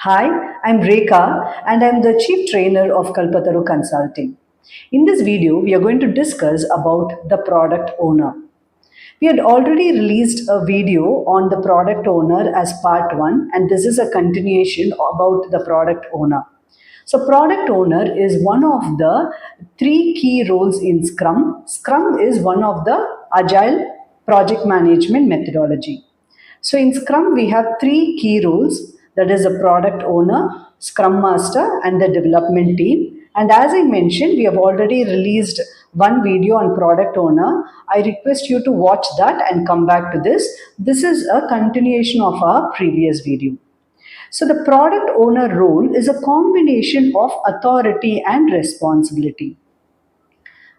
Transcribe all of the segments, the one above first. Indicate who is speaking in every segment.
Speaker 1: Hi, I'm Rekha and I'm the Chief Trainer of KalpaTharu Consulting. In this video, we are going to discuss about the product owner. We had already released a video on the product owner as part 1, and this is a continuation about the product owner. So, product owner is one of the three key roles in Scrum. Scrum is one of the Agile project management methodology. So in Scrum, we have three key roles, that is the product owner, Scrum Master, and the development team. And as I mentioned, we have already released one video on product owner. I request you to watch that and come back to this. This is a continuation of our previous video. So the product owner role is a combination of authority and responsibility.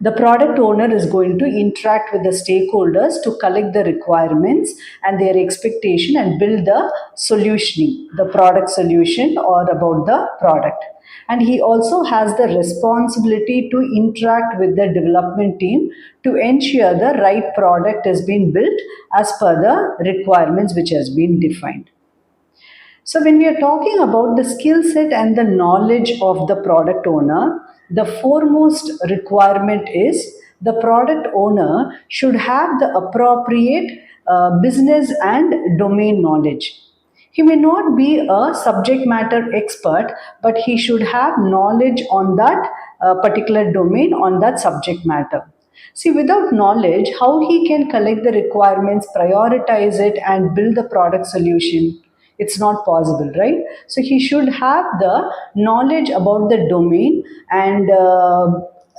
Speaker 1: The product owner is going to interact with the stakeholders to collect the requirements and their expectation and build the solutioning, the product solution or about the product. And he also has the responsibility to interact with the development team to ensure the right product has been built as per the requirements which has been defined. So, when we are talking about the skill set and the knowledge of the product owner, the foremost requirement is the product owner should have the appropriate business and domain knowledge. He may not be a subject matter expert, but he should have knowledge on that particular domain, on that subject matter. See, without knowledge, how he can collect the requirements, prioritize it, and build the product solution? It's not possible, right? So he should have the knowledge about the domain, and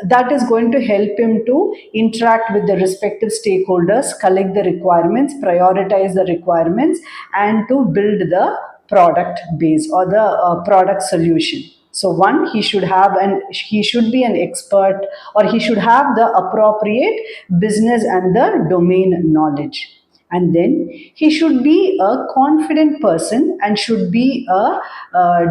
Speaker 1: that is going to help him to interact with the respective stakeholders, collect the requirements, prioritize the requirements, and to build the product base or the product solution. So one, he should be an expert, or he should have the appropriate business and the domain knowledge. And then he should be a confident person and should be a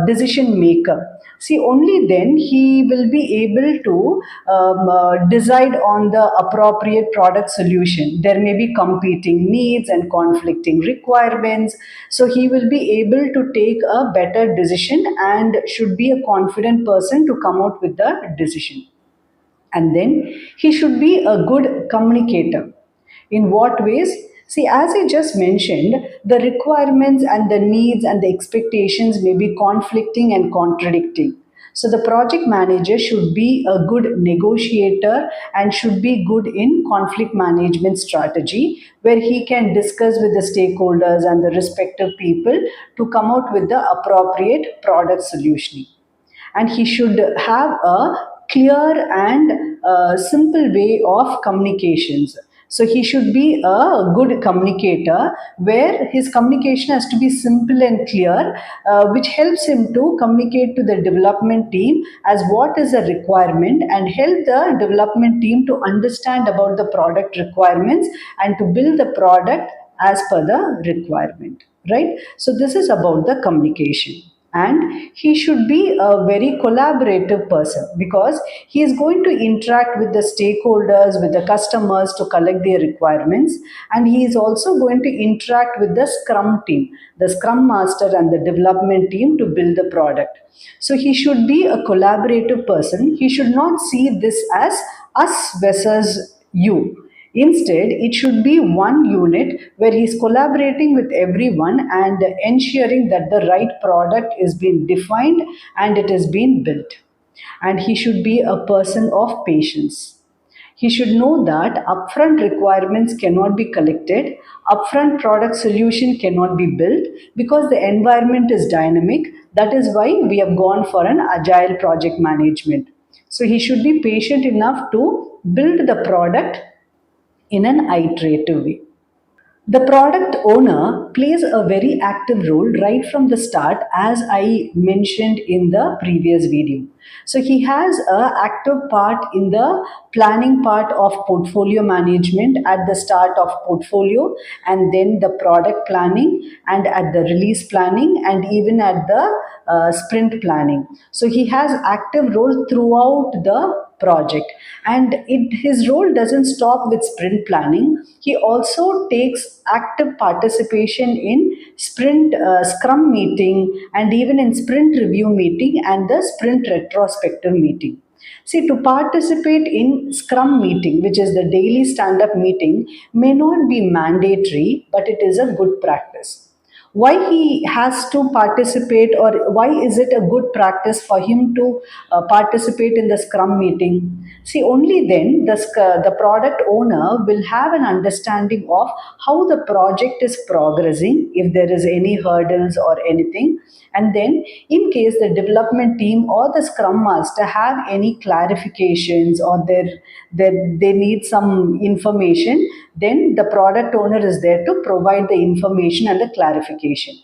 Speaker 1: decision maker. See, only then he will be able to decide on the appropriate product solution. There may be competing needs and conflicting requirements. So he will be able to take a better decision and should be a confident person to come out with the decision. And then he should be a good communicator. In what ways? See, as I just mentioned, the requirements and the needs and the expectations may be conflicting and contradicting. So, the project manager should be a good negotiator and should be good in conflict management strategy, where he can discuss with the stakeholders and the respective people to come out with the appropriate product solution. And he should have a clear and simple way of communications. So he should be a good communicator, where his communication has to be simple and clear, which helps him to communicate to the development team as what is the requirement and help the development team to understand about the product requirements and to build the product as per the requirement, right? So this is about the communication. And he should be a very collaborative person, because he is going to interact with the stakeholders, with the customers to collect their requirements, and he is also going to interact with the Scrum team, the Scrum Master and the development team to build the product. So he should be a collaborative person. He should not see this as us versus you. Instead, it should be one unit where he is collaborating with everyone and ensuring that the right product is being defined and it is being built. And he should be a person of patience. He should know that upfront requirements cannot be collected, upfront product solution cannot be built, because the environment is dynamic. That is why we have gone for an agile project management. So he should be patient enough to build the product in an iterative way. The product owner plays a very active role right from the start, as I mentioned in the previous video. So he has an active part in the planning part of portfolio management at the start of portfolio, and then the product planning, and at the release planning, and even at the sprint planning. So he has active role throughout the project. And his role doesn't stop with sprint planning. He also takes active participation in sprint scrum meeting, and even in sprint review meeting and the sprint retrospective meeting. See, to participate in Scrum meeting, which is the daily stand up meeting, may not be mandatory, but it is a good practice. Why he has to participate, or why is it a good practice for him to participate in the Scrum meeting? See, only then the product owner will have an understanding of how the project is progressing, if there is any hurdles or anything. And then, in case the development team or the Scrum Master have any clarifications, or they need some information, then the product owner is there to provide the information and the clarification.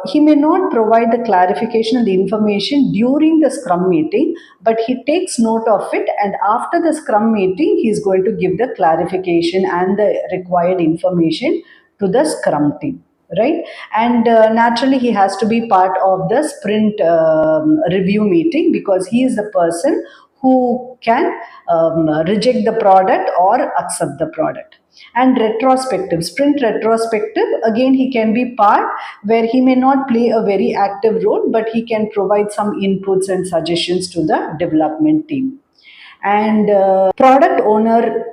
Speaker 1: He may not provide the clarification and the information during the Scrum meeting, but he takes note of it, and after the Scrum meeting, he is going to give the clarification and the required information to the Scrum team. Right, and naturally he has to be part of the sprint review meeting, because he is the person who can reject the product or accept the product. And retrospective, sprint retrospective, again he can be part, where he may not play a very active role, but he can provide some inputs and suggestions to the development team. And product owner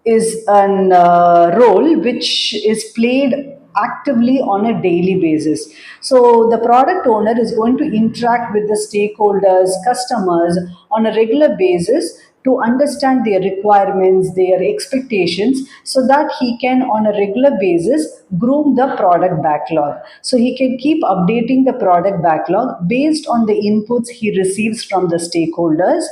Speaker 1: is an role which is played actively on a daily basis. So the product owner is going to interact with the stakeholders, customers on a regular basis to understand their requirements, their expectations, so that he can on a regular basis groom the product backlog. So he can keep updating the product backlog based on the inputs he receives from the stakeholders,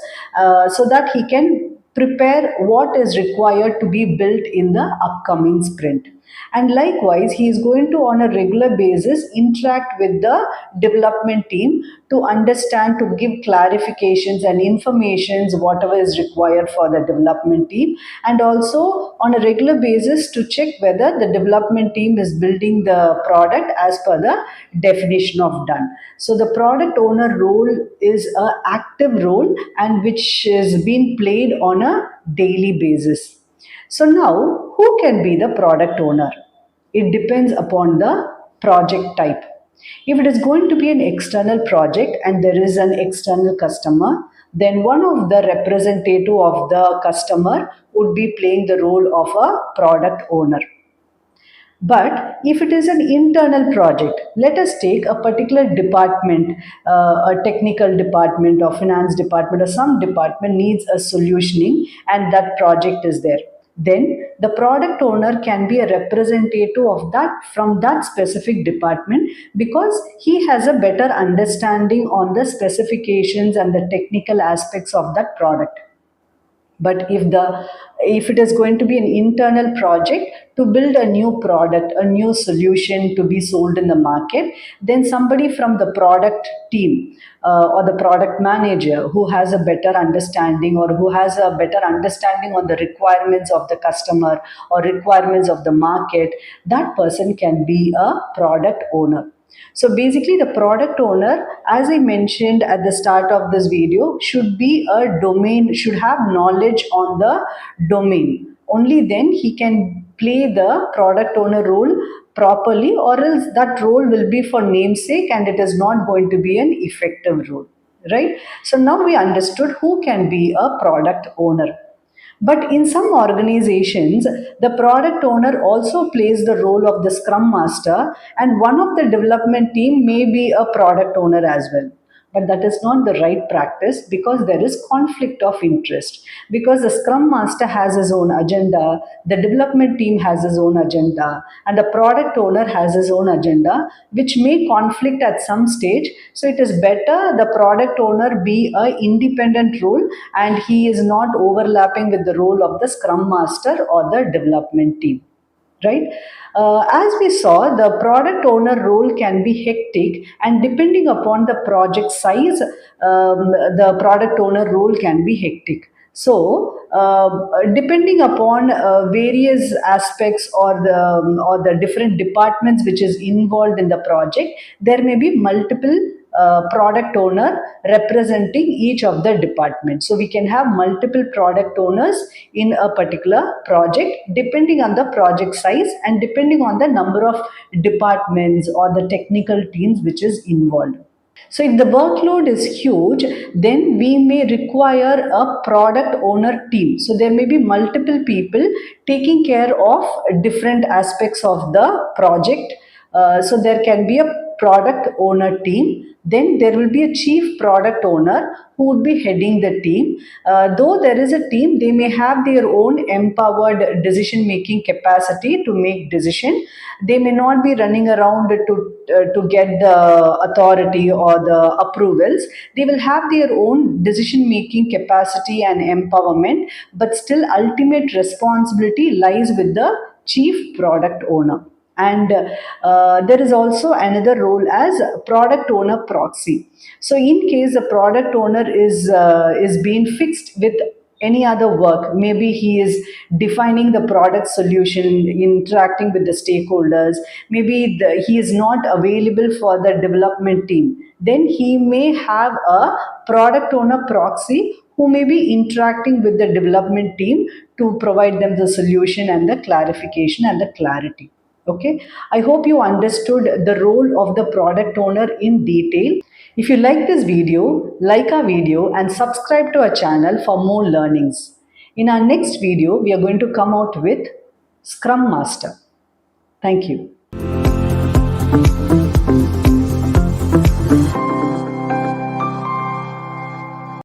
Speaker 1: so that he can prepare what is required to be built in the upcoming sprint. And likewise, he is going to on a regular basis interact with the development team to understand, to give clarifications and informations whatever is required for the development team, and also on a regular basis to check whether the development team is building the product as per the definition of done. So the product owner role is an active role, and which is being played on a daily basis. So now, who can be the product owner? It depends upon the project type. If it is going to be an external project and there is an external customer, then one of the representative of the customer would be playing the role of a product owner. But if it is an internal project, let us take a particular department, a technical department or finance department or some department needs a solutioning, and that project is there. Then the product owner can be a representative of that from that specific department, because he has a better understanding on the specifications and the technical aspects of that product. But if it is going to be an internal project to build a new product, a new solution to be sold in the market, then somebody from the product team or the product manager who has a better understanding, or who has a better understanding on the requirements of the customer or requirements of the market, that person can be a product owner. So basically, the product owner, as I mentioned at the start of this video, should be a domain, should have knowledge on the domain. Only then he can play the product owner role properly, or else that role will be for namesake and it is not going to be an effective role. Right? So now we understood who can be a product owner. But in some organizations, the product owner also plays the role of the Scrum Master, and one of the development team may be a product owner as well. But that is not the right practice, because there is conflict of interest. Because the Scrum Master has his own agenda, the development team has his own agenda, and the product owner has his own agenda, which may conflict at some stage. So it is better the product owner be a independent role, and he is not overlapping with the role of the Scrum Master or the development team. Right? As we saw, the product owner role can be hectic, and depending upon the project size, the product owner role can be hectic. So, depending upon various aspects or the different departments which is involved in the project, there may be multiple product owner representing each of the departments. So we can have multiple product owners in a particular project depending on the project size and depending on the number of departments or the technical teams which is involved. So if the workload is huge, then we may require a product owner team. So there may be multiple people taking care of different aspects of the project. So there can be a product owner team. Then there will be a chief product owner who would be heading the team. Though there is a team, they may have their own empowered decision making capacity to make decision. They may not be running around to get the authority or the approvals. They will have their own decision making capacity and empowerment, but still ultimate responsibility lies with the chief product owner. And there is also another role as product owner proxy. So in case the product owner is being fixed with any other work, maybe he is defining the product solution, interacting with the stakeholders, maybe he is not available for the development team, then he may have a product owner proxy who may be interacting with the development team to provide them the solution and the clarification and the clarity. Okay, I hope you understood the role of the product owner in detail. If you like this video, like our video and subscribe to our channel for more learnings. In our next video, we are going to come out with Scrum Master. Thank you.